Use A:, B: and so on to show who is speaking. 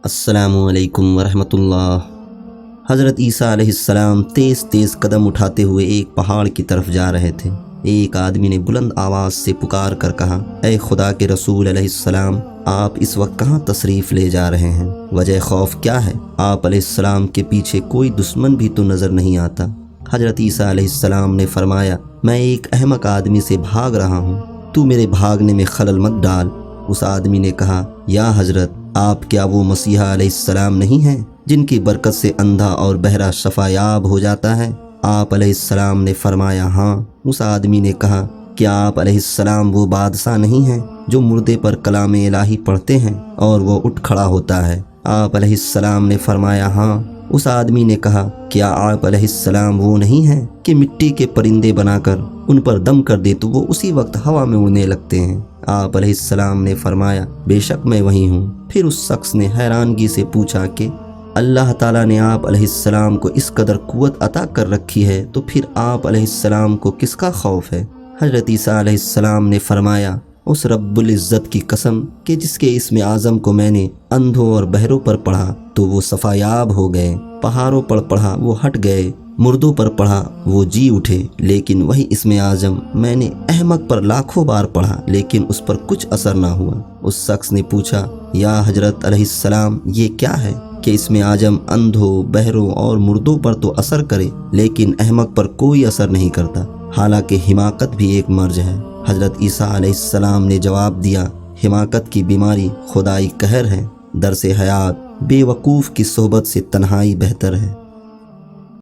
A: السلام علیکم ورحمۃ اللہ۔ حضرت عیسیٰ علیہ السلام تیز تیز قدم اٹھاتے ہوئے ایک پہاڑ کی طرف جا رہے تھے۔ ایک آدمی نے بلند آواز سے پکار کر کہا، اے خدا کے رسول علیہ السلام، آپ اس وقت کہاں تشریف لے جا رہے ہیں؟ وجہ خوف کیا ہے؟ آپ علیہ السلام کے پیچھے کوئی دشمن بھی تو نظر نہیں آتا۔ حضرت عیسیٰ علیہ السلام نے فرمایا، میں ایک احمق آدمی سے بھاگ رہا ہوں، تو میرے بھاگنے میں خلل مت ڈال۔ اس آدمی نے کہا، یا حضرت، آپ کیا وہ مسیحا علیہ السلام نہیں ہیں جن کی برکت سے اندھا اور بہرا شفا یاب ہو جاتا ہے؟ آپ علیہ السلام نے فرمایا، ہاں۔ اس آدمی نے کہا، کیا آپ علیہ السلام وہ بادشاہ نہیں ہیں جو مردے پر کلام الہی پڑھتے ہیں اور وہ اٹھ کھڑا ہوتا ہے؟ آپ علیہ السلام نے فرمایا، ہاں۔ اس آدمی نے کہا، کیا آپ علیہ السلام وہ نہیں ہیں کہ مٹی کے پرندے بنا کر ان پر دم کر دے تو وہ اسی وقت ہوا میں اڑنے لگتے ہیں؟ آپ علیہ السلام نے فرمایا، بے شک میں وہی ہوں۔ پھر اس شخص نے حیرانگی سے پوچھا کہ اللہ تعالیٰ نے آپ علیہ السلام کو اس قدر قوت عطا کر رکھی ہے تو پھر آپ علیہ السلام کو کس کا خوف ہے؟ حضرت عیسیٰ علیہ السلام نے فرمایا، اس رب العزت کی قسم کہ جس کے اسم اعظم کو میں نے اندھوں اور بہروں پر پڑھا تو وہ صفایاب ہو گئے، پہاڑوں پر پڑھا وہ ہٹ گئے، مردوں پر پڑھا وہ جی اٹھے، لیکن وہی اسم اعظم میں نے احمق پر لاکھوں بار پڑھا لیکن اس پر کچھ اثر نہ ہوا۔ اس شخص نے پوچھا، یا حضرت علیہ السلام، یہ کیا ہے کہ اسم اعظم اندھوں، بہروں اور مردوں پر تو اثر کرے لیکن احمق پر کوئی اثر نہیں کرتا؟ حالانکہ حماقت بھی ایک مرض ہے۔ حضرت عیسیٰ علیہ السلام نے جواب دیا، حماقت کی بیماری خدائی قہر ہے۔ درس حیات، بیوقوف کی صحبت سے تنہائی بہتر ہے۔